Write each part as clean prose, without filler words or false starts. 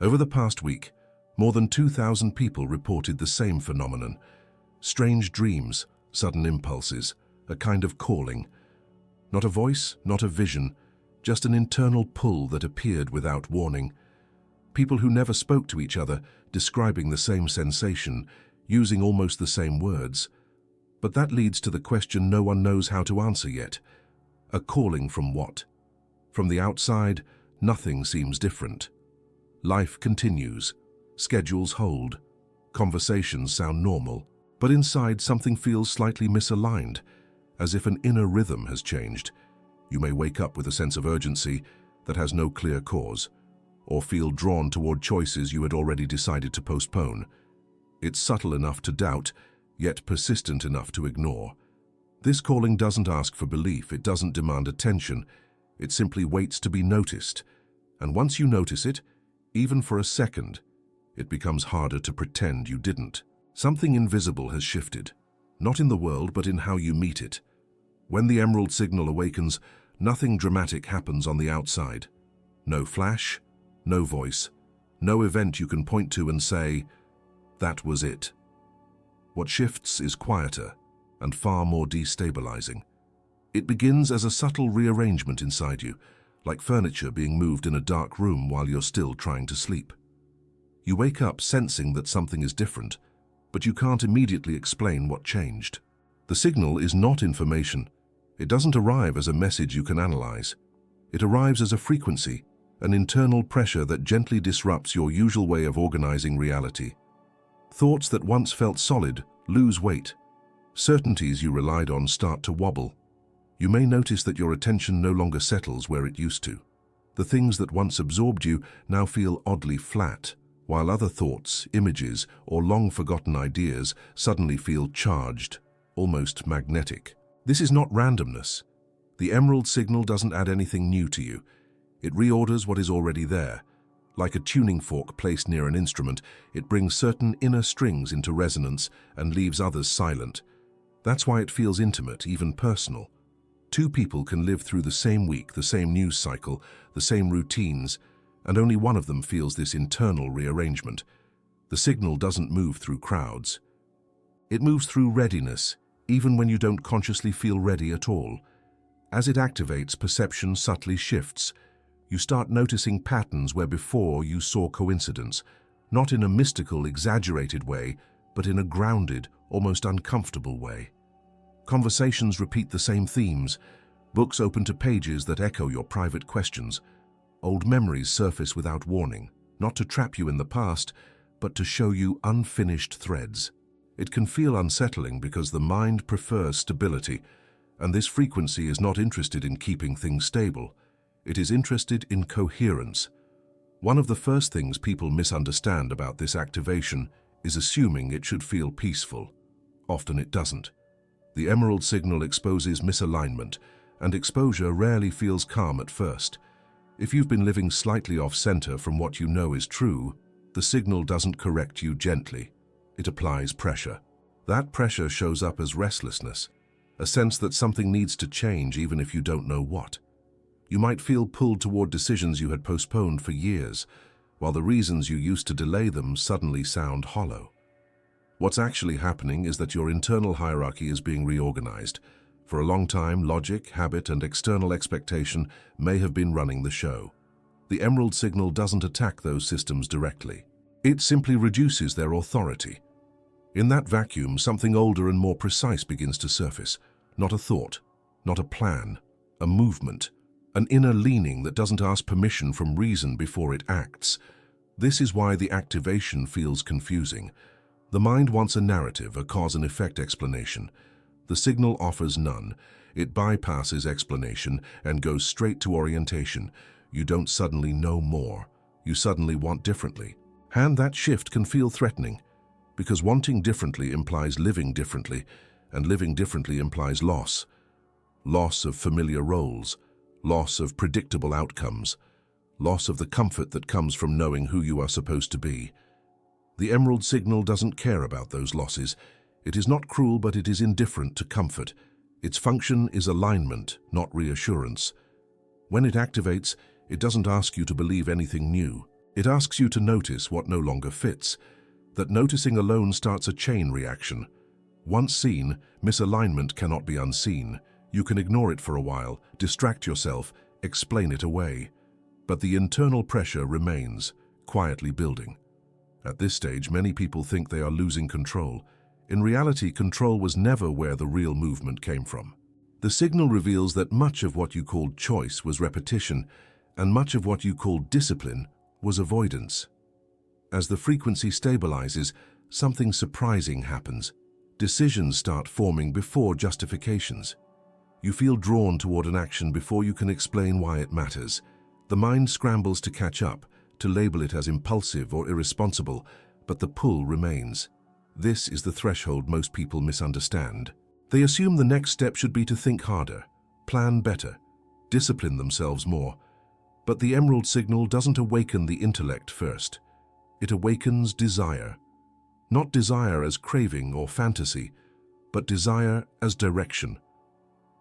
Over the past week, more than 2,000 people reported the same phenomenon. Strange dreams, sudden impulses, a kind of calling. Not a voice, not a vision, just an internal pull that appeared without warning. People who never spoke to each other, describing the same sensation, using almost the same words. But that leads to the question no one knows how to answer yet. A calling from what? From the outside, nothing seems different. Life continues. Schedules hold. Conversations sound normal. But inside, something feels slightly misaligned, as if an inner rhythm has changed. You may wake up with a sense of urgency that has no clear cause, or feel drawn toward choices you had already decided to postpone. It's subtle enough to doubt, yet persistent enough to ignore. This calling doesn't ask for belief, it doesn't demand attention, it simply waits to be noticed. And once you notice it, even for a second, it becomes harder to pretend you didn't. Something invisible has shifted, not in the world but in how you meet it. When the emerald signal awakens, nothing dramatic happens on the outside. No flash, no voice, no event you can point to and say, that was it. What shifts is quieter and far more destabilizing. It begins as a subtle rearrangement inside you, like furniture being moved in a dark room while you're still trying to sleep. You wake up sensing that something is different, but you can't immediately explain what changed. The signal is not information. It doesn't arrive as a message you can analyze. It arrives as a frequency, an internal pressure that gently disrupts your usual way of organizing reality. Thoughts that once felt solid lose weight. Certainties you relied on start to wobble. You may notice that your attention no longer settles where it used to. The things that once absorbed you now feel oddly flat, while other thoughts, images, or long-forgotten ideas suddenly feel charged, almost magnetic. This is not randomness. The emerald signal doesn't add anything new to you. It reorders what is already there. Like a tuning fork placed near an instrument, it brings certain inner strings into resonance and leaves others silent. That's why it feels intimate, even personal. Two people can live through the same week, the same news cycle, the same routines, and only one of them feels this internal rearrangement. The signal doesn't move through crowds. It moves through readiness, even when you don't consciously feel ready at all. As it activates, perception subtly shifts. You start noticing patterns where before you saw coincidence, not in a mystical, exaggerated way, but in a grounded, almost uncomfortable way. Conversations repeat the same themes. Books open to pages that echo your private questions. Old memories surface without warning, not to trap you in the past, but to show you unfinished threads. It can feel unsettling because the mind prefers stability, and this frequency is not interested in keeping things stable. It is interested in coherence. One of the first things people misunderstand about this activation is assuming it should feel peaceful. Often it doesn't. The emerald signal exposes misalignment, and exposure rarely feels calm at first. If you've been living slightly off-center from what you know is true, the signal doesn't correct you gently. It applies pressure. That pressure shows up as restlessness, a sense that something needs to change even if you don't know what. You might feel pulled toward decisions you had postponed for years, while the reasons you used to delay them suddenly sound hollow. What's actually happening is that your internal hierarchy is being reorganized. For a long time, logic, habit, and external expectation may have been running the show. The emerald signal doesn't attack those systems directly. It simply reduces their authority. In that vacuum, something older and more precise begins to surface. Not a thought, not a plan, a movement, an inner leaning that doesn't ask permission from reason before it acts. This is why the activation feels confusing. The mind wants a narrative, a cause and effect explanation. The signal offers none. It bypasses explanation and goes straight to orientation. You don't suddenly know more. You suddenly want differently. And that shift can feel threatening, because wanting differently implies living differently, and living differently implies loss. Loss of familiar roles, loss of predictable outcomes, loss of the comfort that comes from knowing who you are supposed to be. The emerald signal doesn't care about those losses. It is not cruel, but it is indifferent to comfort. Its function is alignment, not reassurance. When it activates, it doesn't ask you to believe anything new. It asks you to notice what no longer fits, that noticing alone starts a chain reaction. Once seen, misalignment cannot be unseen. You can ignore it for a while, distract yourself, explain it away. But the internal pressure remains, quietly building. At this stage, many people think they are losing control. In reality, control was never where the real movement came from. The signal reveals that much of what you called choice was repetition, and much of what you called discipline was avoidance. As the frequency stabilizes, something surprising happens. Decisions start forming before justifications. You feel drawn toward an action before you can explain why it matters. The mind scrambles to catch up, to label it as impulsive or irresponsible, but the pull remains. This is the threshold most people misunderstand. They assume the next step should be to think harder, plan better, discipline themselves more. But the emerald signal doesn't awaken the intellect first. It awakens desire. Not desire as craving or fantasy, but desire as direction.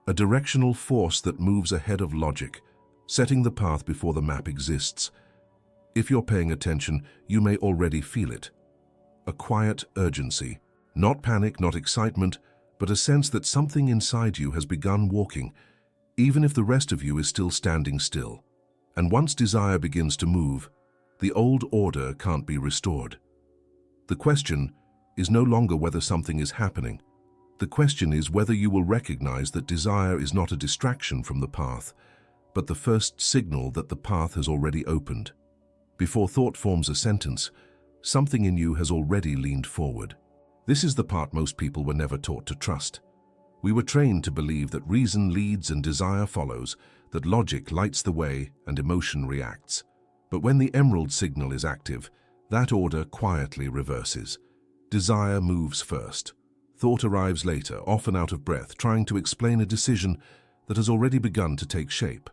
A directional force that moves ahead of logic, setting the path before the map exists. If you're paying attention, you may already feel it. A quiet urgency. Not panic, not excitement, but a sense that something inside you has begun walking, even if the rest of you is still standing still. And once desire begins to move, the old order can't be restored. The question is no longer whether something is happening. The question is whether you will recognize that desire is not a distraction from the path, but the first signal that the path has already opened. Before thought forms a sentence, something in you has already leaned forward. This is the part most people were never taught to trust. We were trained to believe that reason leads and desire follows, that logic lights the way and emotion reacts. But when the emerald signal is active, that order quietly reverses. Desire moves first. Thought arrives later, often out of breath, trying to explain a decision that has already begun to take shape.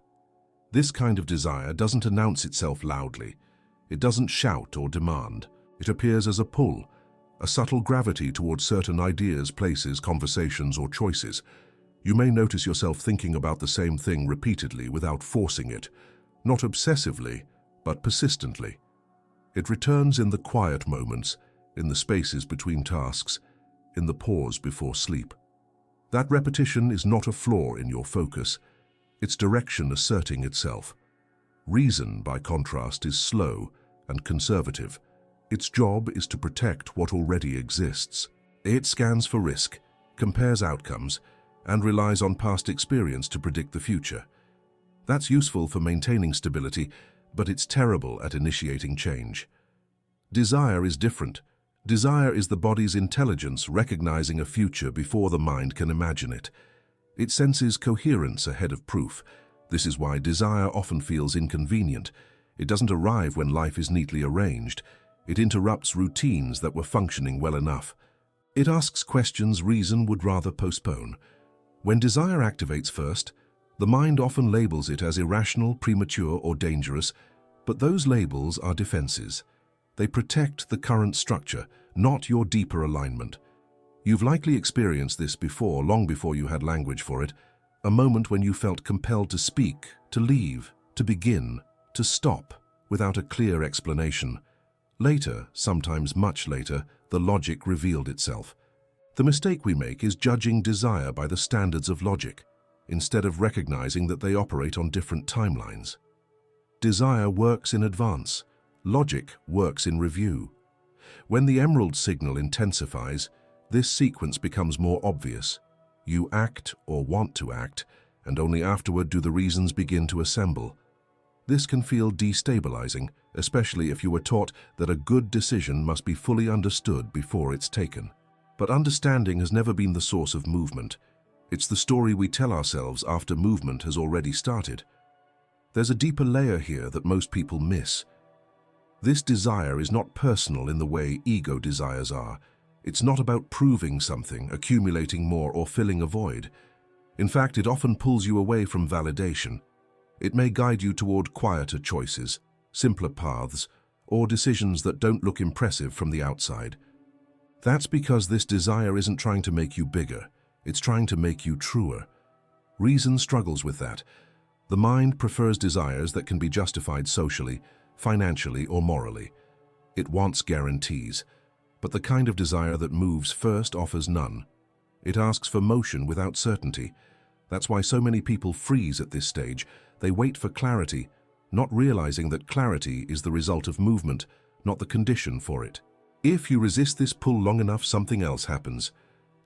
This kind of desire doesn't announce itself loudly. It doesn't shout or demand. It appears as a pull, a subtle gravity towards certain ideas, places, conversations, or choices. You may notice yourself thinking about the same thing repeatedly without forcing it, not obsessively, but persistently. It returns in the quiet moments, in the spaces between tasks, in the pause before sleep. That repetition is not a flaw in your focus. It's direction asserting itself. Reason, by contrast, is slow and conservative. Its job is to protect what already exists. It scans for risk, compares outcomes, and relies on past experience to predict the future. That's useful for maintaining stability, but it's terrible at initiating change. Desire is different. Desire is the body's intelligence recognizing a future before the mind can imagine it. It senses coherence ahead of proof. This is why desire often feels inconvenient. It doesn't arrive when life is neatly arranged. It interrupts routines that were functioning well enough. It asks questions reason would rather postpone. When desire activates first, the mind often labels it as irrational, premature, or dangerous, but those labels are defenses. They protect the current structure, not your deeper alignment. You've likely experienced this before, long before you had language for it, a moment when you felt compelled to speak, to leave, to begin, to stop, without a clear explanation. Later, sometimes much later, the logic revealed itself. The mistake we make is judging desire by the standards of logic, instead of recognizing that they operate on different timelines. Desire works in advance. Logic works in review. When the emerald signal intensifies, this sequence becomes more obvious. You act or want to act, and only afterward do the reasons begin to assemble. This can feel destabilizing, especially if you were taught that a good decision must be fully understood before it's taken. But understanding has never been the source of movement. It's the story we tell ourselves after movement has already started. There's a deeper layer here that most people miss. This desire is not personal in the way ego desires are. It's not about proving something, accumulating more, or filling a void. In fact, it often pulls you away from validation. It may guide you toward quieter choices, simpler paths, or decisions that don't look impressive from the outside. That's because this desire isn't trying to make you bigger. It's trying to make you truer. Reason struggles with that. The mind prefers desires that can be justified socially, financially or morally. It wants guarantees, but the kind of desire that moves first offers none. It asks for motion without certainty. That's why so many people freeze at this stage. They wait for clarity, not realizing that clarity is the result of movement, not the condition for it. If you resist this pull long enough, something else happens.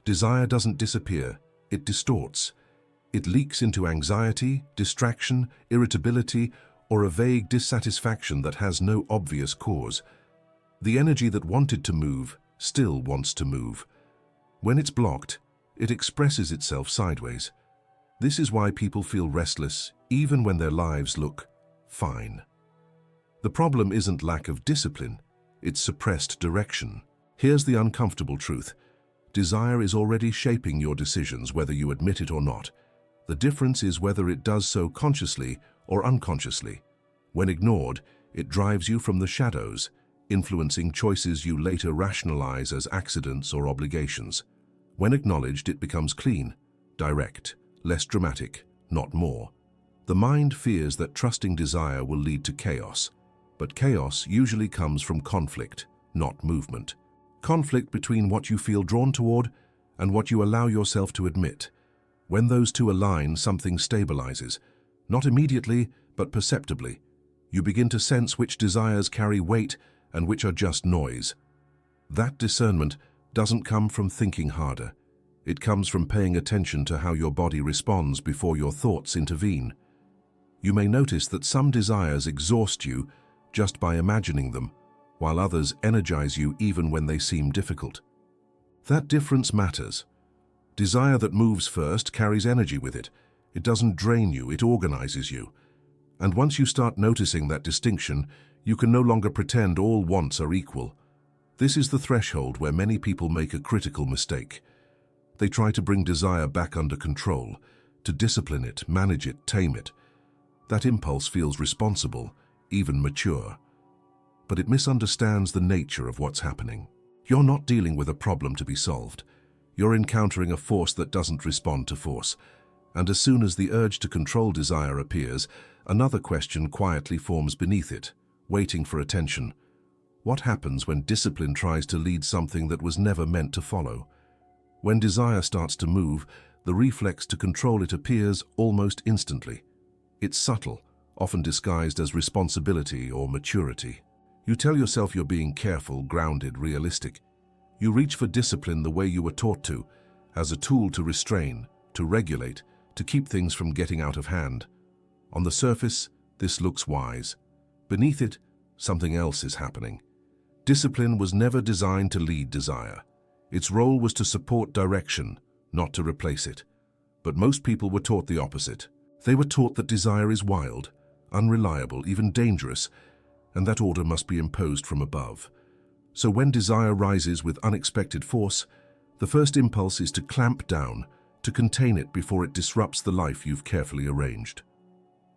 Desire doesn't disappear, it distorts. It leaks into anxiety, distraction, irritability, or a vague dissatisfaction that has no obvious cause. The energy that wanted to move still wants to move. When it's blocked, it expresses itself sideways. This is why people feel restless, even when their lives look fine. The problem isn't lack of discipline, it's suppressed direction. Here's the uncomfortable truth. Desire is already shaping your decisions, whether you admit it or not. The difference is whether it does so consciously or unconsciously. When ignored, it drives you from the shadows, influencing choices you later rationalize as accidents or obligations. When acknowledged, it becomes clean, direct, less dramatic, not more. The mind fears that trusting desire will lead to chaos, but chaos usually comes from conflict, not movement. Conflict between what you feel drawn toward and what you allow yourself to admit. When those two align, something stabilizes, not immediately, but perceptibly. You begin to sense which desires carry weight and which are just noise. That discernment doesn't come from thinking harder. It comes from paying attention to how your body responds before your thoughts intervene. You may notice that some desires exhaust you just by imagining them, while others energize you even when they seem difficult. That difference matters. Desire that moves first carries energy with it. It doesn't drain you, it organizes you. And once you start noticing that distinction, you can no longer pretend all wants are equal. This is the threshold where many people make a critical mistake. They try to bring desire back under control, to discipline it, manage it, tame it. That impulse feels responsible, even mature. But it misunderstands the nature of what's happening. You're not dealing with a problem to be solved. You're encountering a force that doesn't respond to force. And as soon as the urge to control desire appears, another question quietly forms beneath it, waiting for attention. What happens when discipline tries to lead something that was never meant to follow? When desire starts to move, the reflex to control it appears almost instantly. It's subtle, often disguised as responsibility or maturity. You tell yourself you're being careful, grounded, realistic. You reach for discipline the way you were taught to, as a tool to restrain, to regulate, to keep things from getting out of hand. On the surface, this looks wise. Beneath it, something else is happening. Discipline was never designed to lead desire. Its role was to support direction, not to replace it. But most people were taught the opposite. They were taught that desire is wild, unreliable, even dangerous, and that order must be imposed from above. So when desire rises with unexpected force, the first impulse is to clamp down, to contain it before it disrupts the life you've carefully arranged.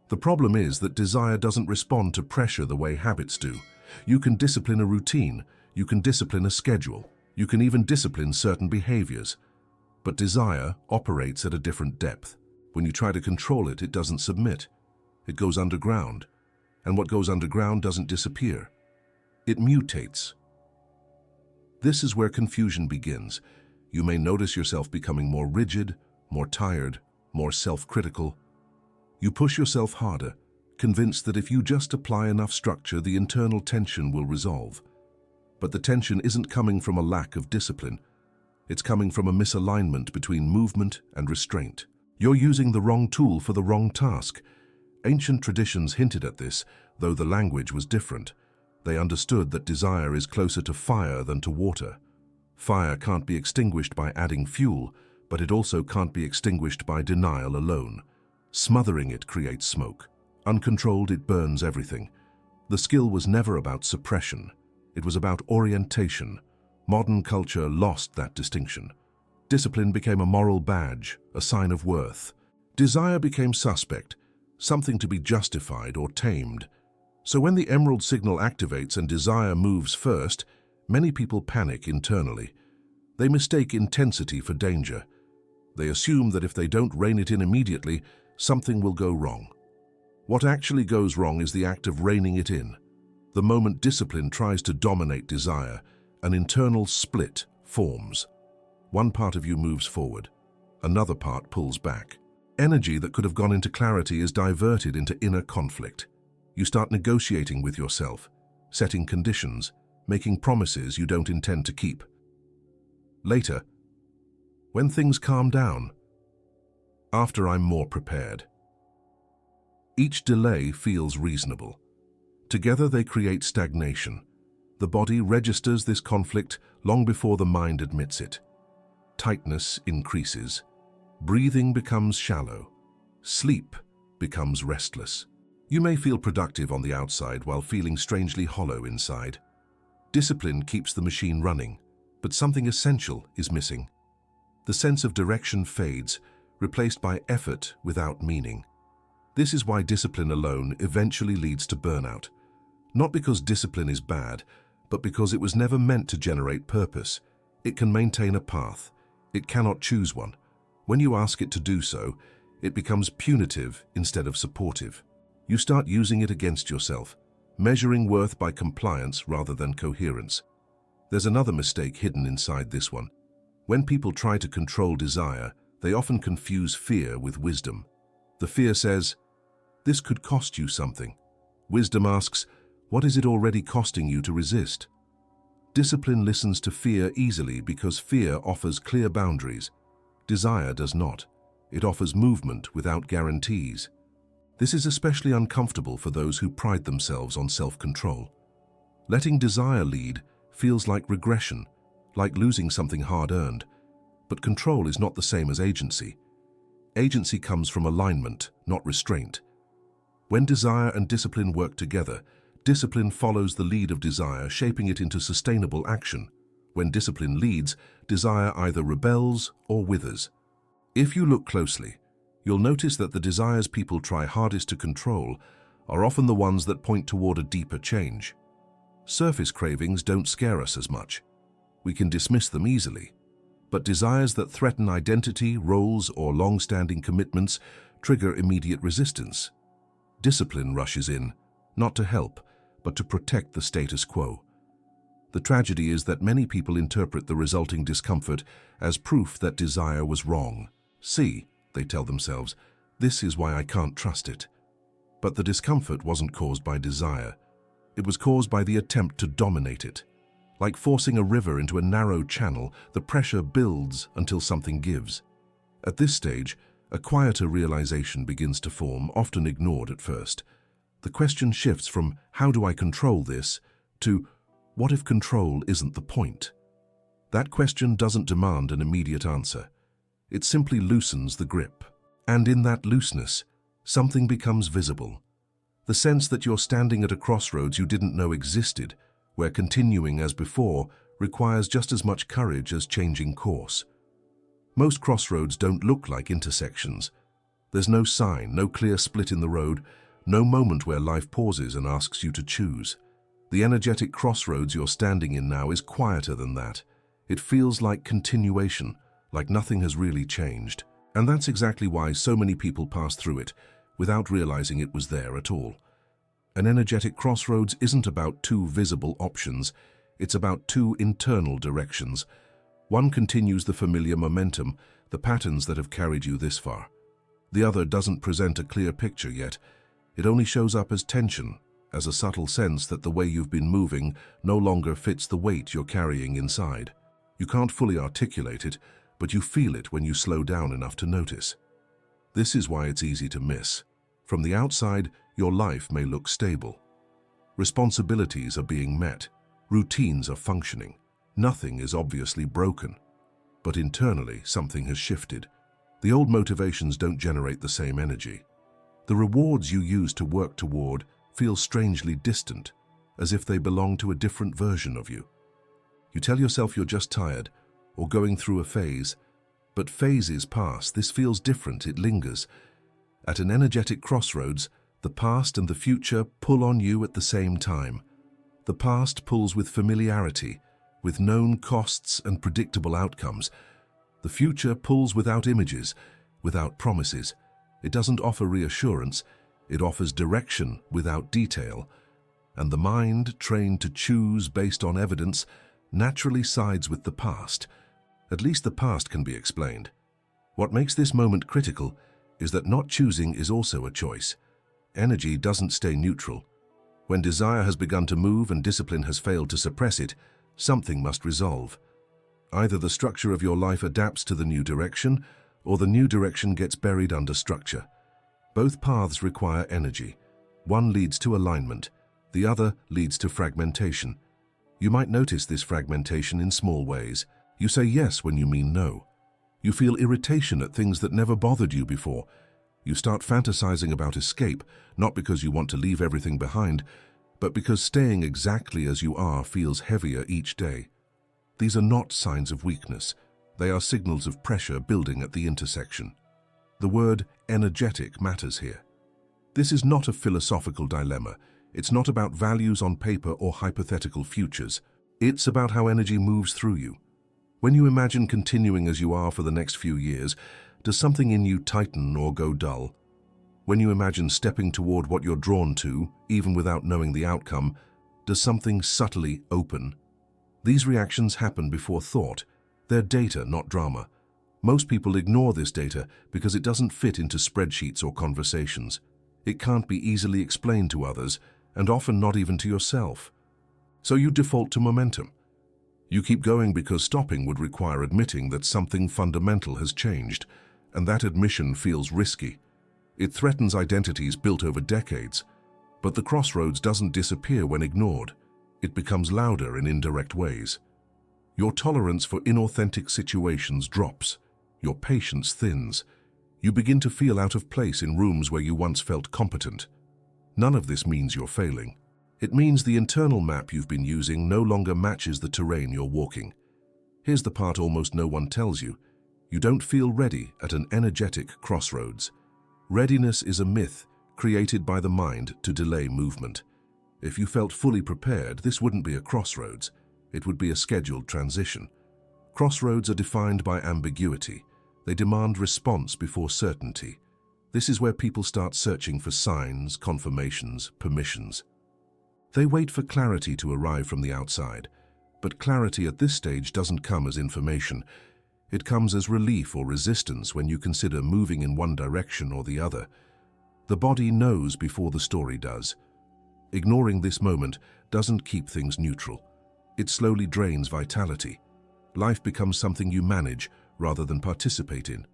The problem is that desire doesn't respond to pressure the way habits do. You can discipline a routine, you can discipline a schedule, you can even discipline certain behaviors. But desire operates at a different depth. When you try to control it, it doesn't submit. It goes underground. And what goes underground doesn't disappear. It mutates. This is where confusion begins. You may notice yourself becoming more rigid, more tired, more self-critical. You push yourself harder, convinced that if you just apply enough structure, the internal tension will resolve. But the tension isn't coming from a lack of discipline. It's coming from a misalignment between movement and restraint. You're using the wrong tool for the wrong task. Ancient traditions hinted at this, though the language was different. They understood that desire is closer to fire than to water. Fire can't be extinguished by adding fuel, but it also can't be extinguished by denial alone. Smothering it creates smoke. Uncontrolled, it burns everything. The skill was never about suppression. It was about orientation. Modern culture lost that distinction. Discipline became a moral badge, a sign of worth. Desire became suspect, something to be justified or tamed. So when the emerald signal activates and desire moves first, many people panic internally. They mistake intensity for danger. They assume that if they don't rein it in immediately, something will go wrong. What actually goes wrong is the act of reining it in. The moment discipline tries to dominate desire, an internal split forms. One part of you moves forward, another part pulls back. Energy that could have gone into clarity is diverted into inner conflict. You start negotiating with yourself, setting conditions, making promises you don't intend to keep. Later, when things calm down, after I'm more prepared. Each delay feels reasonable. Together they create stagnation. The body registers this conflict long before the mind admits it. Tightness increases. Breathing becomes shallow. Sleep becomes restless. You may feel productive on the outside while feeling strangely hollow inside. Discipline keeps the machine running, but something essential is missing. The sense of direction fades, replaced by effort without meaning. This is why discipline alone eventually leads to burnout. Not because discipline is bad, but because it was never meant to generate purpose. It can maintain a path. It cannot choose one. When you ask it to do so, it becomes punitive instead of supportive. You start using it against yourself, measuring worth by compliance rather than coherence. There's another mistake hidden inside this one. When people try to control desire, they often confuse fear with wisdom. The fear says, "This could cost you something." Wisdom asks, "What is it already costing you to resist?" Discipline listens to fear easily because fear offers clear boundaries. Desire does not. It offers movement without guarantees. This is especially uncomfortable for those who pride themselves on self-control. Letting desire lead feels like regression, like losing something hard-earned. But control is not the same as agency. Agency comes from alignment, not restraint. When desire and discipline work together, discipline follows the lead of desire, shaping it into sustainable action. When discipline leads, desire either rebels or withers. If you look closely, you'll notice that the desires people try hardest to control are often the ones that point toward a deeper change. Surface cravings don't scare us as much. We can dismiss them easily. But desires that threaten identity, roles, or long-standing commitments trigger immediate resistance. Discipline rushes in, not to help, but to protect the status quo. The tragedy is that many people interpret the resulting discomfort as proof that desire was wrong. "See," they tell themselves, "this is why I can't trust it." But the discomfort wasn't caused by desire. It was caused by the attempt to dominate it. Like forcing a river into a narrow channel, the pressure builds until something gives. At this stage, a quieter realization begins to form, often ignored at first. The question shifts from "how do I control this?" to "what if control isn't the point?" That question doesn't demand an immediate answer. It simply loosens the grip. And in that looseness, something becomes visible. The sense that you're standing at a crossroads you didn't know existed, where continuing as before requires just as much courage as changing course. Most crossroads don't look like intersections. There's no sign, no clear split in the road, no moment where life pauses and asks you to choose. The energetic crossroads you're standing in now is quieter than that. It feels like continuation, like nothing has really changed. And that's exactly why so many people pass through it, without realizing it was there at all. An energetic crossroads isn't about two visible options, it's about two internal directions. One continues the familiar momentum, the patterns that have carried you this far. The other doesn't present a clear picture yet. It only shows up as tension, as a subtle sense that the way you've been moving no longer fits the weight you're carrying inside. You can't fully articulate it, but you feel it when you slow down enough to notice. This is why it's easy to miss. From the outside, your life may look stable. Responsibilities are being met. Routines are functioning. Nothing is obviously broken. But internally, something has shifted. The old motivations don't generate the same energy. The rewards you used to work toward feel strangely distant, as if they belong to a different version of you. You tell yourself you're just tired, or going through a phase, but phases pass. This feels different, it lingers. At an energetic crossroads, the past and the future pull on you at the same time. The past pulls with familiarity, with known costs and predictable outcomes. The future pulls without images, without promises. It doesn't offer reassurance, it offers direction without detail. and the mind, trained to choose based on evidence, naturally sides with the past. At least the past can be explained. What makes this moment critical is that not choosing is also a choice. Energy doesn't stay neutral. When desire has begun to move and discipline has failed to suppress it, something must resolve. Either the structure of your life adapts to the new direction, or the new direction gets buried under structure. Both paths require energy. One leads to alignment, the other leads to fragmentation. You might notice this fragmentation in small ways. You say yes when you mean no. You feel irritation at things that never bothered you before. You start fantasizing about escape, not because you want to leave everything behind, but because staying exactly as you are feels heavier each day. These are not signs of weakness. They are signals of pressure building at the intersection. The word energetic matters here. This is not a philosophical dilemma. It's not about values on paper or hypothetical futures. It's about how energy moves through you. When you imagine continuing as you are for the next few years, does something in you tighten or go dull? When you imagine stepping toward what you're drawn to, even without knowing the outcome, does something subtly open? These reactions happen before thought. They're data, not drama. Most people ignore this data because it doesn't fit into spreadsheets or conversations. It can't be easily explained to others, and often not even to yourself. So you default to momentum. You keep going because stopping would require admitting that something fundamental has changed, and that admission feels risky. It threatens identities built over decades. But the crossroads doesn't disappear when ignored. It becomes louder in indirect ways. Your tolerance for inauthentic situations drops. Your patience thins. You begin to feel out of place in rooms where you once felt competent. None of this means you're failing. It means the internal map you've been using no longer matches the terrain you're walking. Here's the part almost no one tells you. You don't feel ready at an energetic crossroads. Readiness is a myth created by the mind to delay movement. If you felt fully prepared, this wouldn't be a crossroads. It would be a scheduled transition. Crossroads are defined by ambiguity. They demand response before certainty. This is where people start searching for signs, confirmations, permissions. They wait for clarity to arrive from the outside, but clarity at this stage doesn't come as information. It comes as relief or resistance when you consider moving in one direction or the other. The body knows before the story does. Ignoring this moment doesn't keep things neutral. It slowly drains vitality. Life becomes something you manage rather than participate in.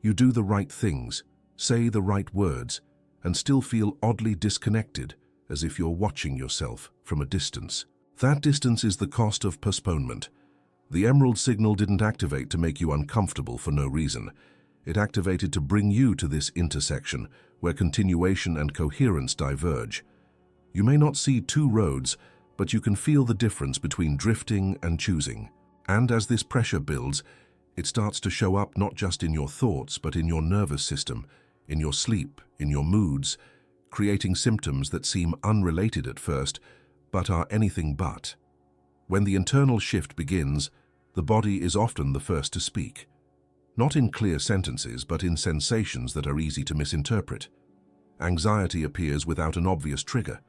You do the right things, say the right words, and still feel oddly disconnected, as if you're watching yourself from a distance. That distance is the cost of postponement. The emerald signal didn't activate to make you uncomfortable for no reason. It activated to bring you to this intersection where continuation and coherence diverge. You may not see two roads, but you can feel the difference between drifting and choosing. And as this pressure builds, it starts to show up not just in your thoughts, but in your nervous system, in your sleep, in your moods, creating symptoms that seem unrelated at first, but are anything but. When the internal shift begins, the body is often the first to speak. Not in clear sentences, but in sensations that are easy to misinterpret. Anxiety appears without an obvious trigger.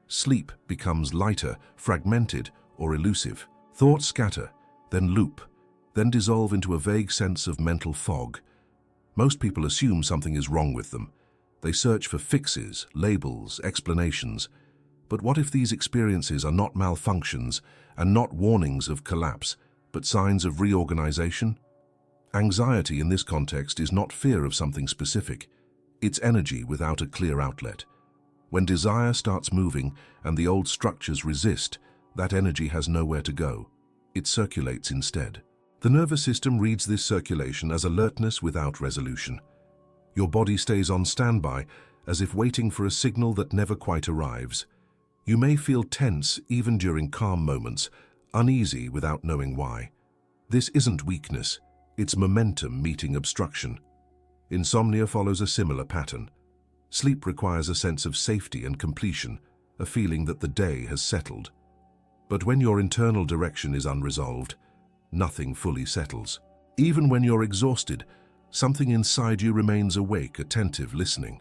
Sleep becomes lighter, fragmented, or elusive. Thoughts scatter, then loop, then dissolve into a vague sense of mental fog. Most people assume something is wrong with them. They search for fixes, labels, explanations. But what if these experiences are not malfunctions and not warnings of collapse, but signs of reorganization? Anxiety in this context is not fear of something specific. It's energy without a clear outlet. When desire starts moving and the old structures resist, that energy has nowhere to go. It circulates instead. The nervous system reads this circulation as alertness without resolution. Your body stays on standby, as if waiting for a signal that never quite arrives. You may feel tense even during calm moments, uneasy without knowing why. This isn't weakness, it's momentum meeting obstruction. Insomnia follows a similar pattern. Sleep requires a sense of safety and completion, a feeling that the day has settled. But when your internal direction is unresolved, nothing fully settles. Even when you're exhausted, something inside you remains awake, attentive, listening.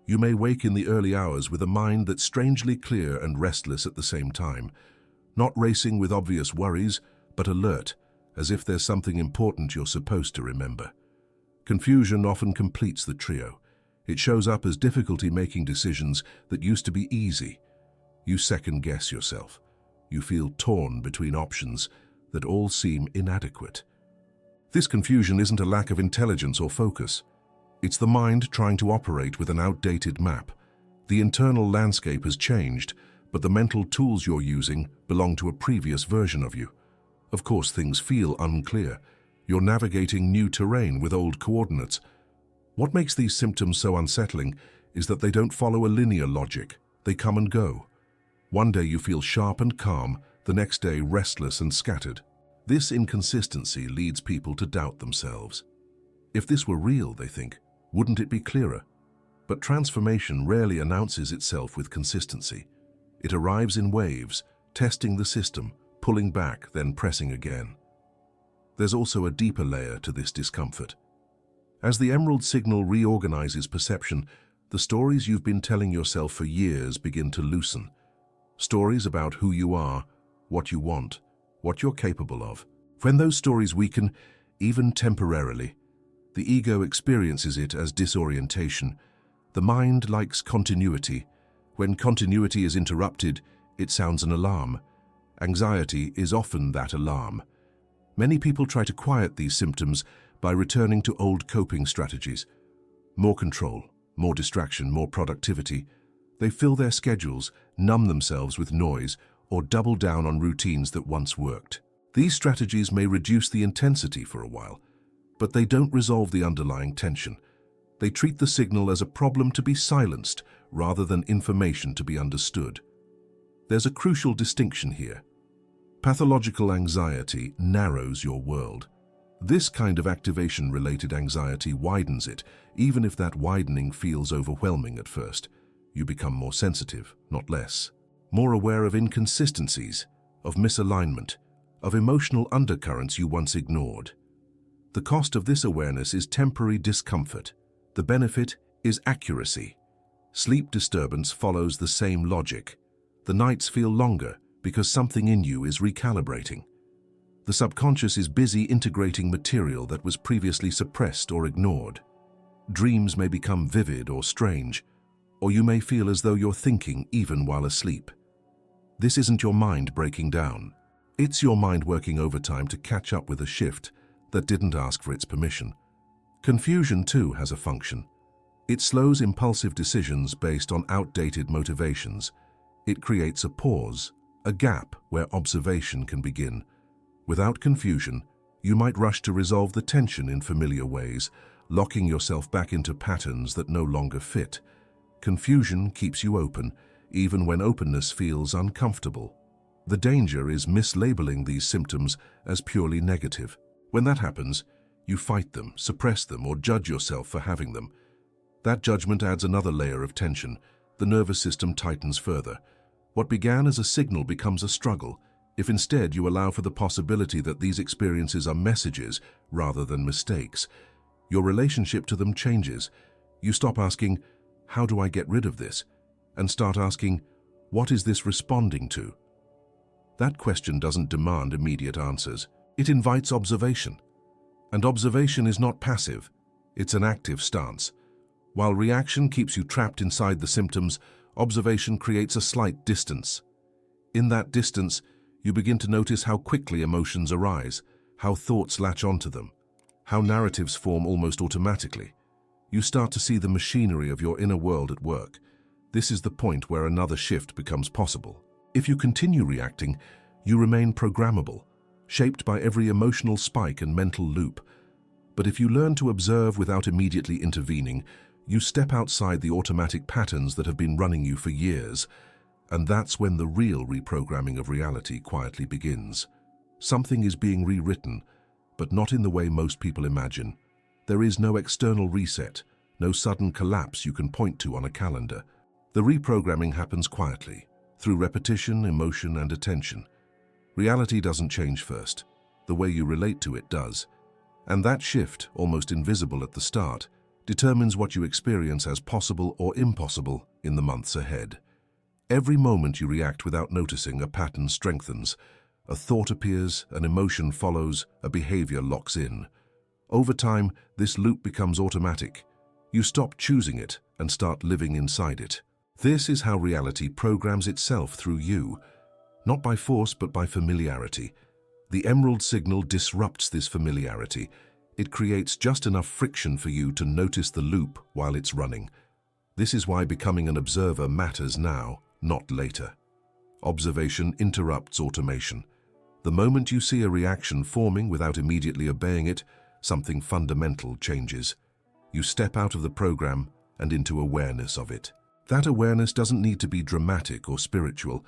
You may wake in the early hours with a mind that's strangely clear and restless at the same time, not racing with obvious worries, but alert, as if there's something important you're supposed to remember. Confusion often completes the trio. It shows up as difficulty making decisions that used to be easy. You second-guess yourself. You feel torn between options that all seem inadequate. This confusion isn't a lack of intelligence or focus. It's the mind trying to operate with an outdated map. The internal landscape has changed, but the mental tools you're using belong to a previous version of you. Of course, things feel unclear. You're navigating new terrain with old coordinates. What makes these symptoms so unsettling is that they don't follow a linear logic. They come and go. One day you feel sharp and calm, the next day restless and scattered. This inconsistency leads people to doubt themselves. If this were real, they think, wouldn't it be clearer? But transformation rarely announces itself with consistency. It arrives in waves, testing the system, pulling back, then pressing again. There's also a deeper layer to this discomfort. As the emerald signal reorganizes perception, the stories you've been telling yourself for years begin to loosen. Stories about who you are, what you want, what you're capable of. When those stories weaken, even temporarily, the ego experiences it as disorientation. The mind likes continuity. When continuity is interrupted, it sounds an alarm. Anxiety is often that alarm. Many people try to quiet these symptoms by returning to old coping strategies. More control, more distraction, more productivity. They fill their schedules, numb themselves with noise, or double down on routines that once worked. These strategies may reduce the intensity for a while, but they don't resolve the underlying tension. They treat the signal as a problem to be silenced rather than information to be understood. There's a crucial distinction here. Pathological anxiety narrows your world. This kind of activation-related anxiety widens it, even if that widening feels overwhelming at first. You become more sensitive, not less. More aware of inconsistencies, of misalignment, of emotional undercurrents you once ignored. The cost of this awareness is temporary discomfort. The benefit is accuracy. Sleep disturbance follows the same logic. The nights feel longer because something in you is recalibrating. The subconscious is busy integrating material that was previously suppressed or ignored. Dreams may become vivid or strange, or you may feel as though you're thinking even while asleep. This isn't your mind breaking down. It's your mind working overtime to catch up with a shift that didn't ask for its permission. Confusion, too, has a function. It slows impulsive decisions based on outdated motivations. It creates a pause, a gap where observation can begin. Without confusion, you might rush to resolve the tension in familiar ways, locking yourself back into patterns that no longer fit. Confusion keeps you open, even when openness feels uncomfortable. The danger is mislabeling these symptoms as purely negative. When that happens, you fight them, suppress them, or judge yourself for having them. That judgment adds another layer of tension. The nervous system tightens further. What began as a signal becomes a struggle, if instead you allow for the possibility that these experiences are messages rather than mistakes. Your relationship to them changes. You stop asking, "How do I get rid of this?" and start asking, "What is this responding to?" That question doesn't demand immediate answers. It invites observation. And observation is not passive, it's an active stance. While reaction keeps you trapped inside the symptoms, observation creates a slight distance. In that distance, you begin to notice how quickly emotions arise, how thoughts latch onto them, how narratives form almost automatically. You start to see the machinery of your inner world at work. This is the point where another shift becomes possible. If you continue reacting, you remain programmable, shaped by every emotional spike and mental loop. But if you learn to observe without immediately intervening, you step outside the automatic patterns that have been running you for years, and that's when the real reprogramming of reality quietly begins. Something is being rewritten, but not in the way most people imagine. There is no external reset, no sudden collapse you can point to on a calendar. The reprogramming happens quietly, through repetition, emotion, and attention. Reality doesn't change first. The way you relate to it does. And that shift, almost invisible at the start, determines what you experience as possible or impossible in the months ahead. Every moment you react without noticing, a pattern strengthens. A thought appears, an emotion follows, a behavior locks in. Over time, this loop becomes automatic. You stop choosing it and start living inside it. This is how reality programs itself through you, not by force but by familiarity. The emerald signal disrupts this familiarity. It creates just enough friction for you to notice the loop while it's running. This is why becoming an observer matters now, not later. Observation interrupts automation. The moment you see a reaction forming without immediately obeying it, something fundamental changes. You step out of the program and into awareness of it. That awareness doesn't need to be dramatic or spiritual.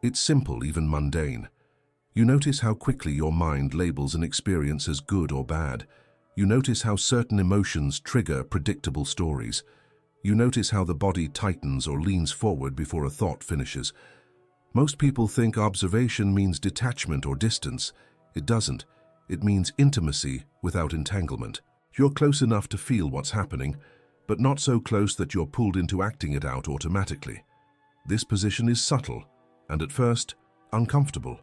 It's simple, even mundane. You notice how quickly your mind labels an experience as good or bad. You notice how certain emotions trigger predictable stories. You notice how the body tightens or leans forward before a thought finishes. Most people think observation means detachment or distance. It doesn't. It means intimacy without entanglement. You're close enough to feel what's happening, but not so close that you're pulled into acting it out automatically. This position is subtle and, at first, uncomfortable.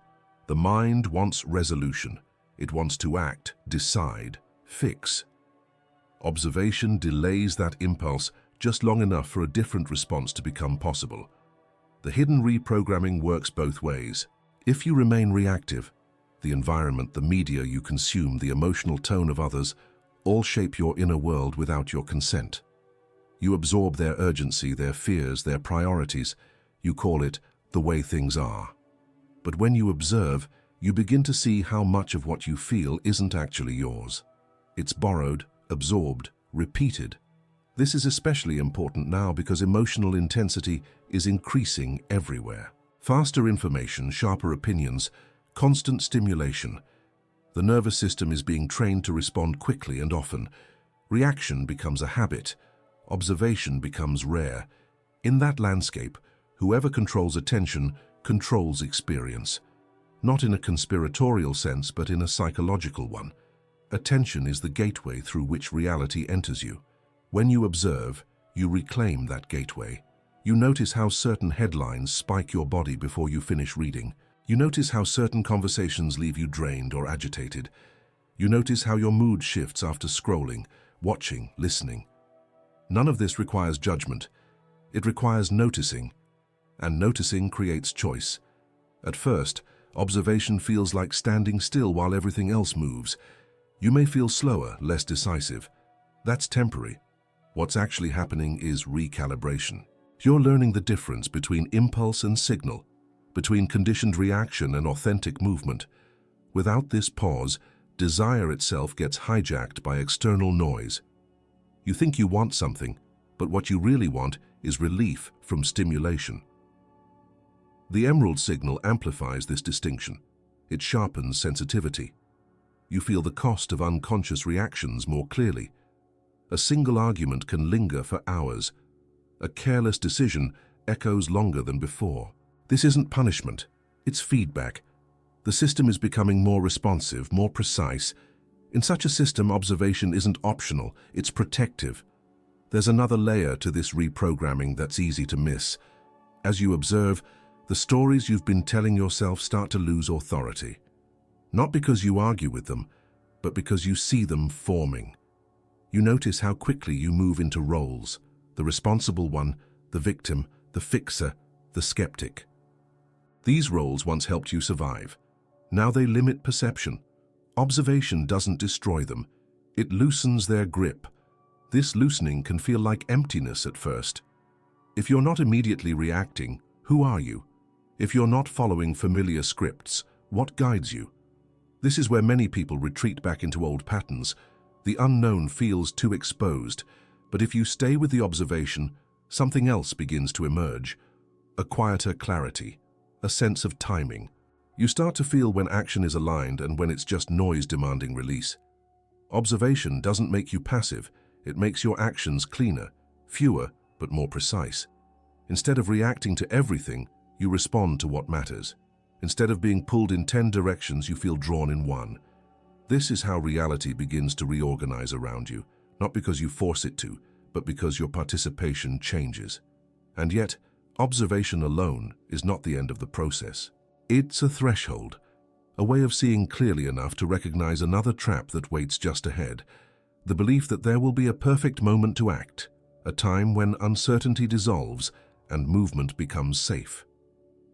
The mind wants resolution. It wants to act, decide, fix. Observation delays that impulse just long enough for a different response to become possible. The hidden reprogramming works both ways. If you remain reactive, the environment, the media you consume, the emotional tone of others, all shape your inner world without your consent. You absorb their urgency, their fears, their priorities. You call it the way things are. But when you observe, you begin to see how much of what you feel isn't actually yours. It's borrowed, absorbed, repeated. This is especially important now because emotional intensity is increasing everywhere. Faster information, sharper opinions, constant stimulation. The nervous system is being trained to respond quickly and often. Reaction becomes a habit. Observation becomes rare. In that landscape, whoever controls attention controls experience. Not in a conspiratorial sense, but in a psychological one. Attention is the gateway through which reality enters you. When you observe, you reclaim that gateway. You notice how certain headlines spike your body before you finish reading. You notice how certain conversations leave you drained or agitated. You notice how your mood shifts after scrolling, watching, listening. None of this requires judgment. It requires noticing, and noticing creates choice. At first, observation feels like standing still while everything else moves. You may feel slower, less decisive. That's temporary. What's actually happening is recalibration. You're learning the difference between impulse and signal, between conditioned reaction and authentic movement. Without this pause, desire itself gets hijacked by external noise. You think you want something, but what you really want is relief from stimulation. The emerald signal amplifies this distinction. It sharpens sensitivity. You feel the cost of unconscious reactions more clearly. A single argument can linger for hours. A careless decision echoes longer than before. This isn't punishment, it's feedback. The system is becoming more responsive, more precise. In such a system, observation isn't optional, it's protective. There's another layer to this reprogramming that's easy to miss. As you observe, the stories you've been telling yourself start to lose authority. Not because you argue with them, but because you see them forming. You notice how quickly you move into roles: the responsible one, the victim, the fixer, the skeptic. These roles once helped you survive. Now they limit perception. Observation doesn't destroy them. It loosens their grip. This loosening can feel like emptiness at first. If you're not immediately reacting, who are you? If you're not following familiar scripts, what guides you? This is where many people retreat back into old patterns. The unknown feels too exposed, but if you stay with the observation, something else begins to emerge. A quieter clarity, a sense of timing. You start to feel when action is aligned and when it's just noise demanding release. Observation doesn't make you passive, it makes your actions cleaner, fewer, but more precise. Instead of reacting to everything, you respond to what matters. Instead of being pulled in 10 directions, you feel drawn in one. This is how reality begins to reorganize around you, not because you force it to, but because your participation changes. And yet, observation alone is not the end of the process. It's a threshold, a way of seeing clearly enough to recognize another trap that waits just ahead, the belief that there will be a perfect moment to act, a time when uncertainty dissolves and movement becomes safe.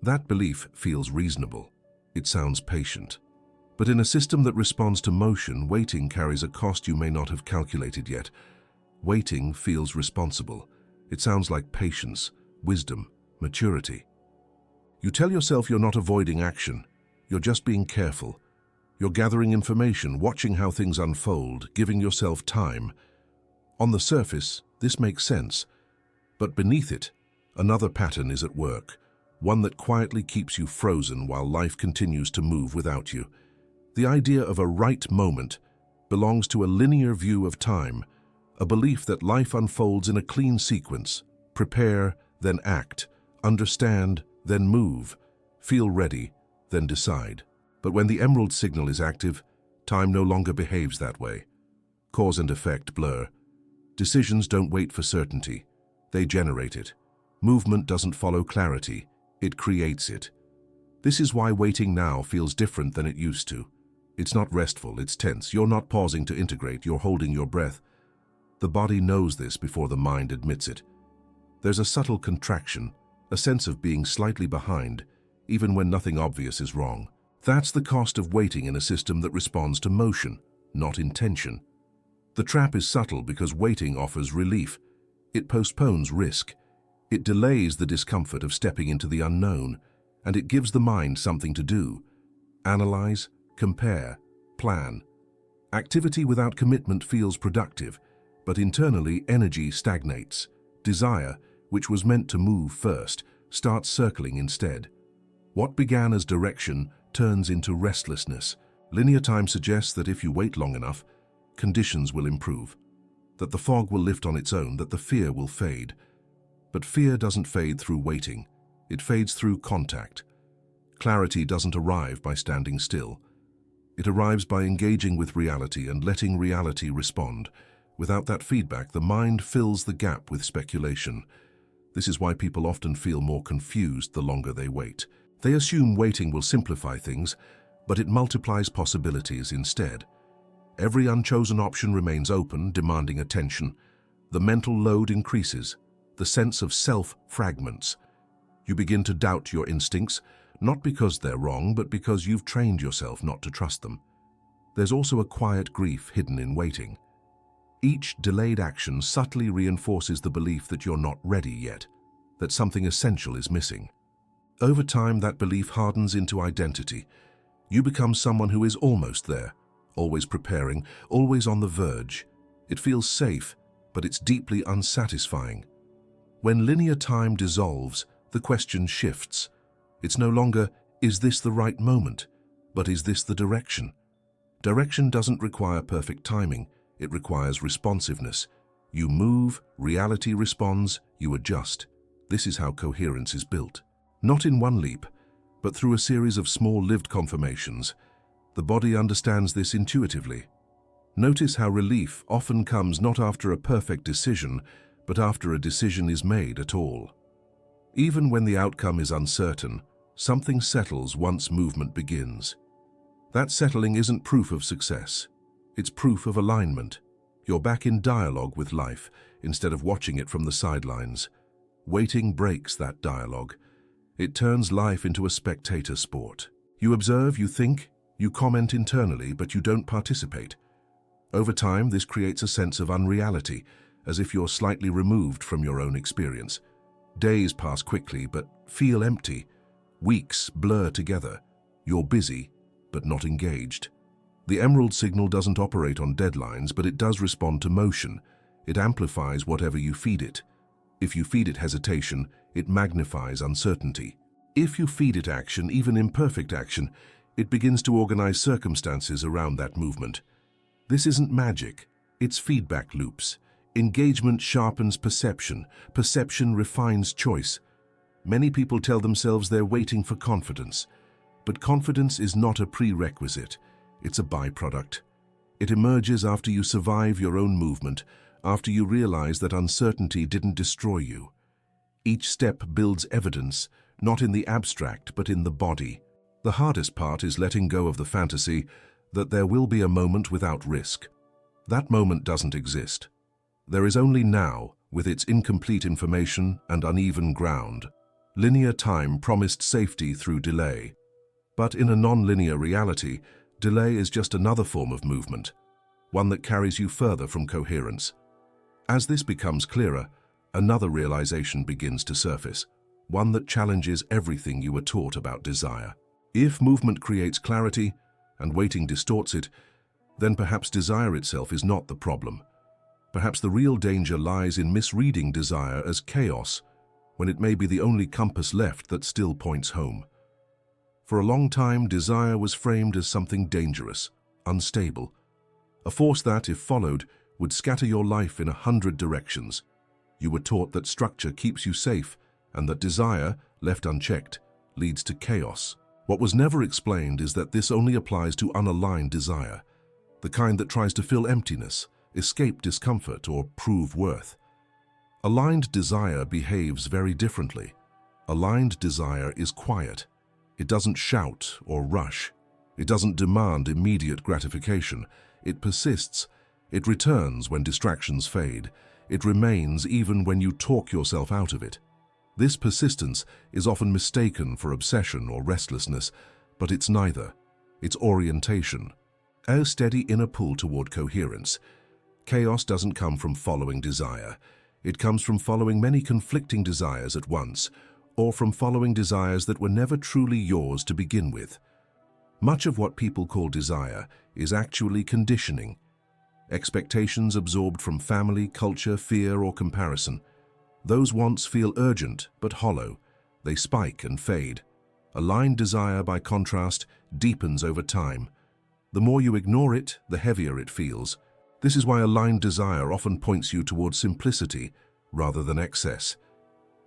That belief feels reasonable. It sounds patient. But in a system that responds to motion, waiting carries a cost you may not have calculated yet. Waiting feels responsible. It sounds like patience, wisdom, maturity. You tell yourself you're not avoiding action. You're just being careful. You're gathering information, watching how things unfold, giving yourself time. On the surface, this makes sense. But beneath it, another pattern is at work, one that quietly keeps you frozen while life continues to move without you. The idea of a right moment belongs to a linear view of time, a belief that life unfolds in a clean sequence: prepare, then act, understand, then move, feel ready, then decide. But when the emerald signal is active, time no longer behaves that way. Cause and effect blur. Decisions don't wait for certainty. They generate it. Movement doesn't follow clarity. It creates it. This is why waiting now feels different than it used to. It's not restful, it's tense. You're not pausing to integrate, you're holding your breath. The body knows this before the mind admits it. There's a subtle contraction, a sense of being slightly behind, even when nothing obvious is wrong. That's the cost of waiting in a system that responds to motion, not intention. The trap is subtle because waiting offers relief. It postpones risk. It delays the discomfort of stepping into the unknown, and it gives the mind something to do. Analyze, compare, plan. Activity without commitment feels productive, but internally energy stagnates. Desire, which was meant to move first, starts circling instead. What began as direction turns into restlessness. Linear time suggests that if you wait long enough, conditions will improve, that the fog will lift on its own, that the fear will fade. But fear doesn't fade through waiting. It fades through contact. Clarity doesn't arrive by standing still. It arrives by engaging with reality and letting reality respond. Without that feedback, the mind fills the gap with speculation. This is why people often feel more confused the longer they wait. They assume waiting will simplify things, but it multiplies possibilities instead. Every unchosen option remains open, demanding attention. The mental load increases. The sense of self fragments. You begin to doubt your instincts, not because they're wrong, but because you've trained yourself not to trust them. There's also a quiet grief hidden in waiting. Each delayed action subtly reinforces the belief that you're not ready yet, that something essential is missing. Over time, that belief hardens into identity. You become someone who is almost there, always preparing, always on the verge. It feels safe, but it's deeply unsatisfying. When linear time dissolves, the question shifts. It's no longer, is this the right moment? But is this the direction? Direction doesn't require perfect timing. It requires responsiveness. You move, reality responds, you adjust. This is how coherence is built. Not in one leap, but through a series of small lived confirmations. The body understands this intuitively. Notice how relief often comes not after a perfect decision, but after a decision is made at all. Even when the outcome is uncertain, something settles once movement begins. That settling isn't proof of success. It's proof of alignment. You're back in dialogue with life instead of watching it from the sidelines. Waiting breaks that dialogue. It turns life into a spectator sport. You observe, you think, you comment internally, but you don't participate. Over time, this creates a sense of unreality, as if you're slightly removed from your own experience. Days pass quickly, but feel empty. Weeks blur together. You're busy, but not engaged. The emerald signal doesn't operate on deadlines, but it does respond to motion. It amplifies whatever you feed it. If you feed it hesitation, it magnifies uncertainty. If you feed it action, even imperfect action, it begins to organize circumstances around that movement. This isn't magic, it's feedback loops. Engagement sharpens perception. Perception refines choice. Many people tell themselves they're waiting for confidence. But confidence is not a prerequisite, it's a byproduct. It emerges after you survive your own movement, after you realize that uncertainty didn't destroy you. Each step builds evidence, not in the abstract, but in the body. The hardest part is letting go of the fantasy that there will be a moment without risk. That moment doesn't exist. There is only now, with its incomplete information and uneven ground. Linear time promised safety through delay. But in a non-linear reality, delay is just another form of movement, one that carries you further from coherence. As this becomes clearer, another realization begins to surface, one that challenges everything you were taught about desire. If movement creates clarity and waiting distorts it, then perhaps desire itself is not the problem. Perhaps the real danger lies in misreading desire as chaos, when it may be the only compass left that still points home. For a long time, desire was framed as something dangerous, unstable, a force that, if followed, would scatter your life in 100 directions. You were taught that structure keeps you safe, and that desire, left unchecked, leads to chaos. What was never explained is that this only applies to unaligned desire, the kind that tries to fill emptiness, escape discomfort, or prove worth. Aligned desire behaves very differently. Aligned desire is quiet. It doesn't shout or rush. It doesn't demand immediate gratification. It persists. It returns when distractions fade. It remains even when you talk yourself out of it. This persistence is often mistaken for obsession or restlessness, but it's neither. It's orientation. A steady inner pull toward coherence. Chaos doesn't come from following desire. It comes from following many conflicting desires at once, or from following desires that were never truly yours to begin with. Much of what people call desire is actually conditioning. Expectations absorbed from family, culture, fear, or comparison. Those wants feel urgent but hollow. They spike and fade. Aligned desire, by contrast, deepens over time. The more you ignore it, the heavier it feels. This is why aligned desire often points you towards simplicity rather than excess.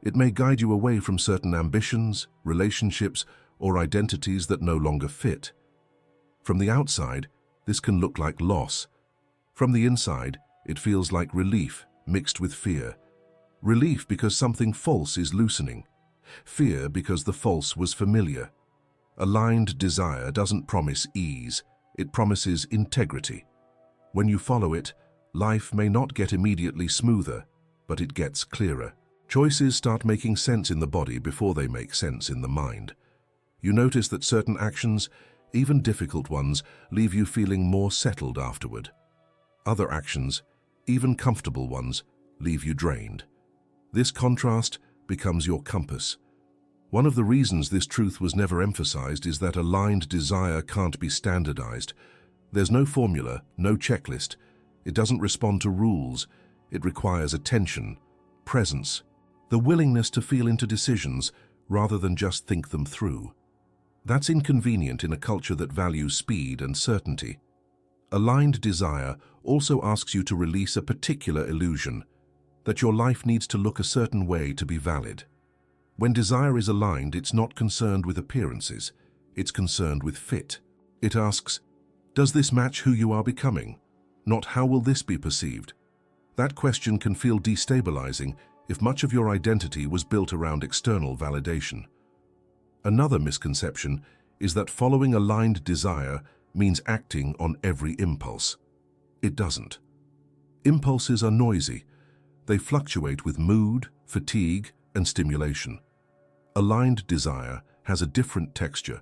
It may guide you away from certain ambitions, relationships, or identities that no longer fit. From the outside, this can look like loss. From the inside, it feels like relief mixed with fear. Relief because something false is loosening. Fear because the false was familiar. Aligned desire doesn't promise ease, it promises integrity. When you follow it, life may not get immediately smoother, but it gets clearer. Choices start making sense in the body before they make sense in the mind. You notice that certain actions, even difficult ones, leave you feeling more settled afterward. Other actions, even comfortable ones, leave you drained. This contrast becomes your compass. One of the reasons this truth was never emphasized is that aligned desire can't be standardized. There's no formula, no checklist. It doesn't respond to rules. It requires attention, presence, the willingness to feel into decisions rather than just think them through. That's inconvenient in a culture that values speed and certainty. Aligned desire also asks you to release a particular illusion, that your life needs to look a certain way to be valid. When desire is aligned, it's not concerned with appearances, it's concerned with fit. It asks, does this match who you are becoming? Not how will this be perceived? That question can feel destabilizing if much of your identity was built around external validation. Another misconception is that following aligned desire means acting on every impulse. It doesn't. Impulses are noisy. They fluctuate with mood, fatigue, and stimulation. Aligned desire has a different texture.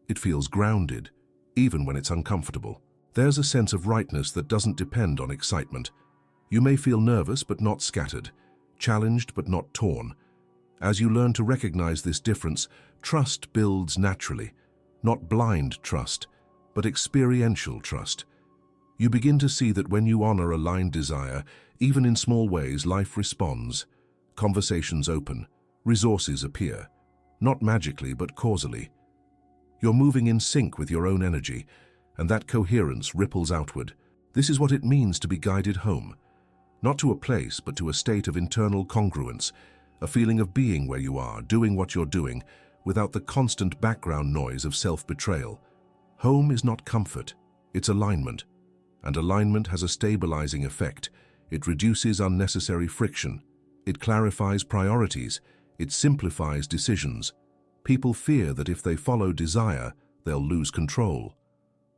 It feels grounded, even when it's uncomfortable. There's a sense of rightness that doesn't depend on excitement. You may feel nervous but not scattered, challenged but not torn. As you learn to recognize this difference, trust builds naturally. Not blind trust, but experiential trust. You begin to see that when you honor aligned desire, even in small ways, life responds. Conversations open, resources appear, not magically but causally. You're moving in sync with your own energy, and that coherence ripples outward. This is what it means to be guided home. Not to a place, but to a state of internal congruence, a feeling of being where you are, doing what you're doing, without the constant background noise of self-betrayal. Home is not comfort, it's alignment. And alignment has a stabilizing effect. It reduces unnecessary friction. It clarifies priorities. It simplifies decisions. People fear that if they follow desire, they'll lose control.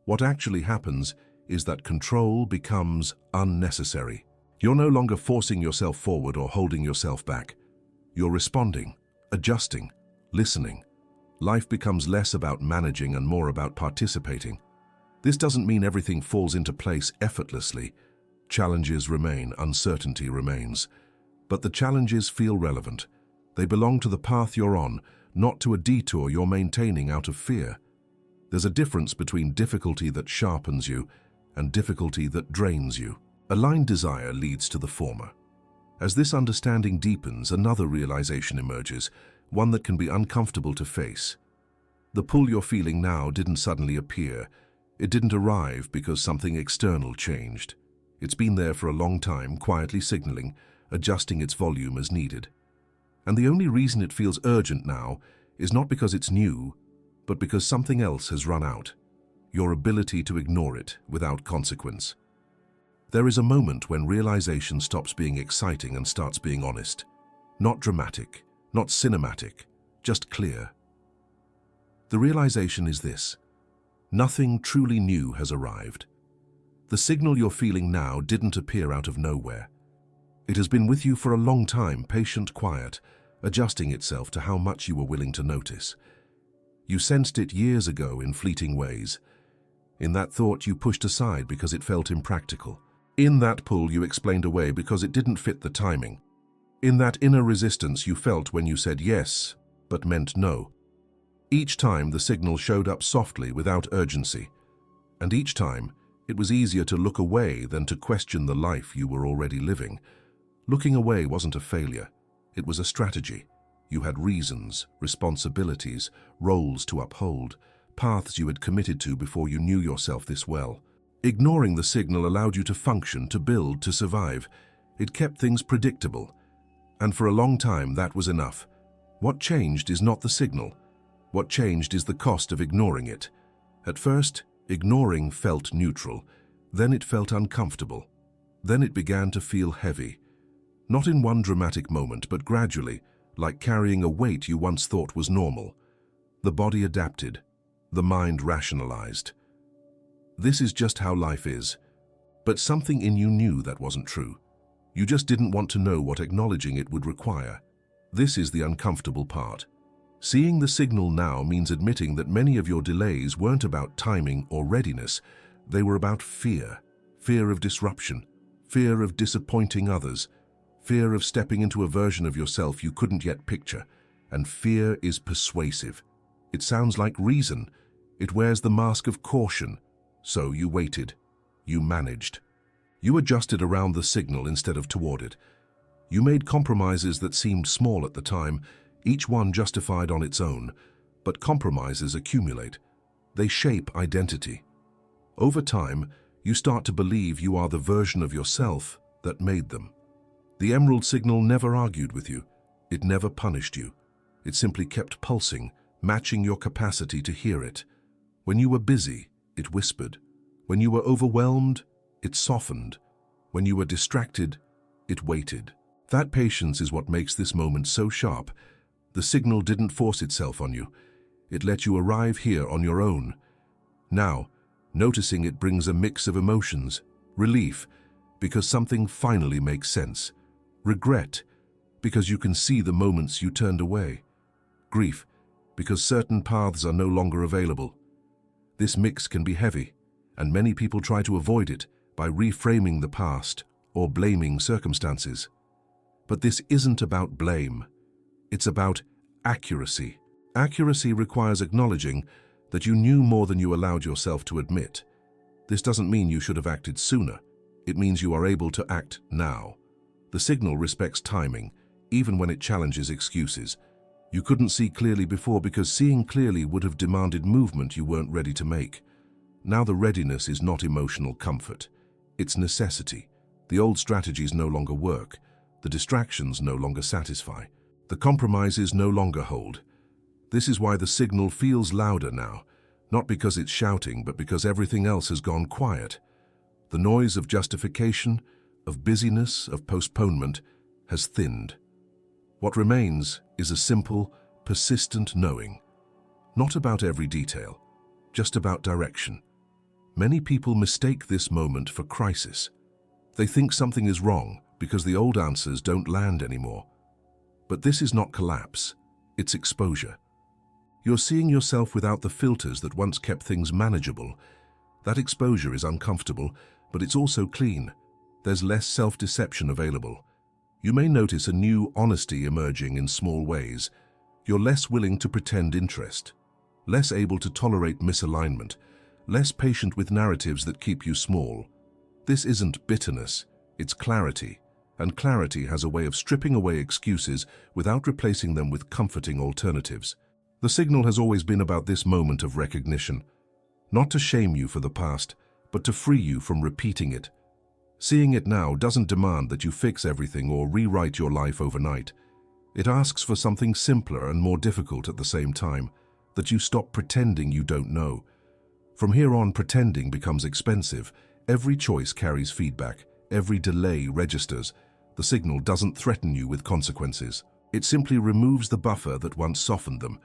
What actually happens is that control becomes unnecessary. You're no longer forcing yourself forward or holding yourself back. You're responding, adjusting, listening. Life becomes less about managing and more about participating. This doesn't mean everything falls into place effortlessly. Challenges remain, uncertainty remains. But the challenges feel relevant. They belong to the path you're on, not to a detour you're maintaining out of fear. There's a difference between difficulty that sharpens you and difficulty that drains you. Aligned desire leads to the former. As this understanding deepens, another realization emerges, one that can be uncomfortable to face. The pull you're feeling now didn't suddenly appear. It didn't arrive because something external changed. It's been there for a long time, quietly signaling, adjusting its volume as needed. And the only reason it feels urgent now is not because it's new, but because something else has run out. Your ability to ignore it without consequence. There is a moment when realization stops being exciting and starts being honest. Not dramatic, not cinematic, just clear. The realization is this: nothing truly new has arrived. The signal you're feeling now didn't appear out of nowhere. It has been with you for a long time, patient, quiet, adjusting itself to how much you were willing to notice. You sensed it years ago in fleeting ways. In that thought you pushed aside because it felt impractical. In that pull you explained away because it didn't fit the timing. In that inner resistance you felt when you said yes, but meant no. Each time the signal showed up softly without urgency. And each time it was easier to look away than to question the life you were already living. Looking away wasn't a failure. It was a strategy. You had reasons, responsibilities, roles to uphold, paths you had committed to before you knew yourself this well. Ignoring the signal allowed you to function, to build, to survive. It kept things predictable. And for a long time that was enough. What changed is not the signal. What changed is the cost of ignoring it. At first, ignoring felt neutral. Then it felt uncomfortable. Then it began to feel heavy. Not in one dramatic moment, but gradually, like carrying a weight you once thought was normal. The body adapted. The mind rationalized. This is just how life is. But something in you knew that wasn't true. You just didn't want to know what acknowledging it would require. This is the uncomfortable part. Seeing the signal now means admitting that many of your delays weren't about timing or readiness. They were about fear. Fear of disruption. Fear of disappointing others. Fear of stepping into a version of yourself you couldn't yet picture. And fear is persuasive. It sounds like reason. It wears the mask of caution. So you waited. You managed. You adjusted around the signal instead of toward it. You made compromises that seemed small at the time, each one justified on its own. But compromises accumulate. They shape identity. Over time, you start to believe you are the version of yourself that made them. The emerald signal never argued with you. It never punished you. It simply kept pulsing, matching your capacity to hear it. When you were busy, it whispered. When you were overwhelmed, it softened. When you were distracted, it waited. That patience is what makes this moment so sharp. The signal didn't force itself on you. It let you arrive here on your own. Now, noticing it brings a mix of emotions. Relief, because something finally makes sense. Regret, because you can see the moments you turned away. Grief, because certain paths are no longer available. This mix can be heavy, and many people try to avoid it by reframing the past or blaming circumstances. But this isn't about blame. It's about accuracy. Accuracy requires acknowledging that you knew more than you allowed yourself to admit. This doesn't mean you should have acted sooner. It means you are able to act now. The signal respects timing, even when it challenges excuses. You couldn't see clearly before because seeing clearly would have demanded movement you weren't ready to make. Now the readiness is not emotional comfort. It's necessity. The old strategies no longer work. The distractions no longer satisfy. The compromises no longer hold. This is why the signal feels louder now, not because it's shouting, but because everything else has gone quiet. The noise of justification, of busyness, of postponement has thinned. What remains is a simple, persistent knowing. Not about every detail, just about direction. Many people mistake this moment for crisis. They think something is wrong because the old answers don't land anymore. But this is not collapse, it's exposure. You're seeing yourself without the filters that once kept things manageable. That exposure is uncomfortable, but it's also clean. There's less self-deception available. You may notice a new honesty emerging in small ways. You're less willing to pretend interest, less able to tolerate misalignment, less patient with narratives that keep you small. This isn't bitterness, it's clarity, and clarity has a way of stripping away excuses without replacing them with comforting alternatives. The signal has always been about this moment of recognition, not to shame you for the past, but to free you from repeating it. Seeing it now doesn't demand that you fix everything or rewrite your life overnight. It asks for something simpler and more difficult at the same time, that you stop pretending you don't know. From here on, pretending becomes expensive. Every choice carries feedback. Every delay registers. The signal doesn't threaten you with consequences. It simply removes the buffer that once softened them.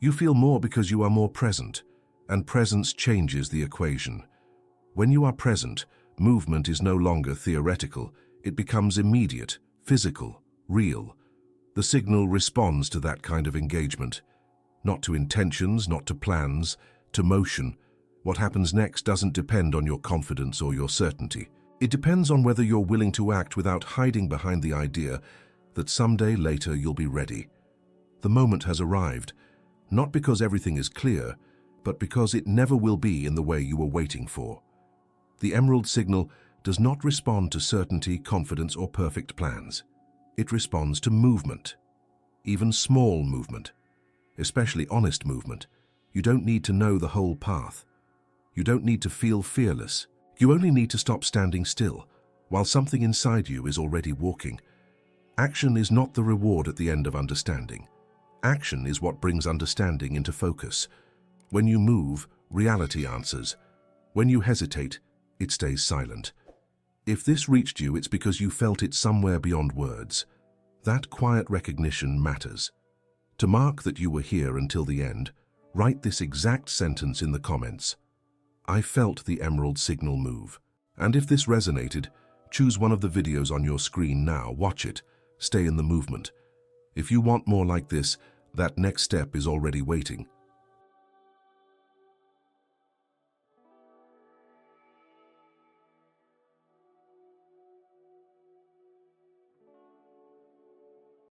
You feel more because you are more present, and presence changes the equation. When you are present, movement is no longer theoretical. It becomes immediate, physical, real. The signal responds to that kind of engagement. Not to intentions, not to plans, to motion. What happens next doesn't depend on your confidence or your certainty. It depends on whether you're willing to act without hiding behind the idea that someday later you'll be ready. The moment has arrived, not because everything is clear, but because it never will be in the way you were waiting for. The emerald signal does not respond to certainty, confidence, or perfect plans. It responds to movement, even small movement, especially honest movement. You don't need to know the whole path. You don't need to feel fearless. You only need to stop standing still, while something inside you is already walking. Action is not the reward at the end of understanding. Action is what brings understanding into focus. When you move, reality answers. When you hesitate, it stays silent. If this reached you, it's because you felt it somewhere beyond words. That quiet recognition matters. To mark that you were here until the end, write this exact sentence in the comments. I felt the emerald signal move. And if this resonated, choose one of the videos on your screen now, watch it, stay in the movement. If you want more like this, that next step is already waiting.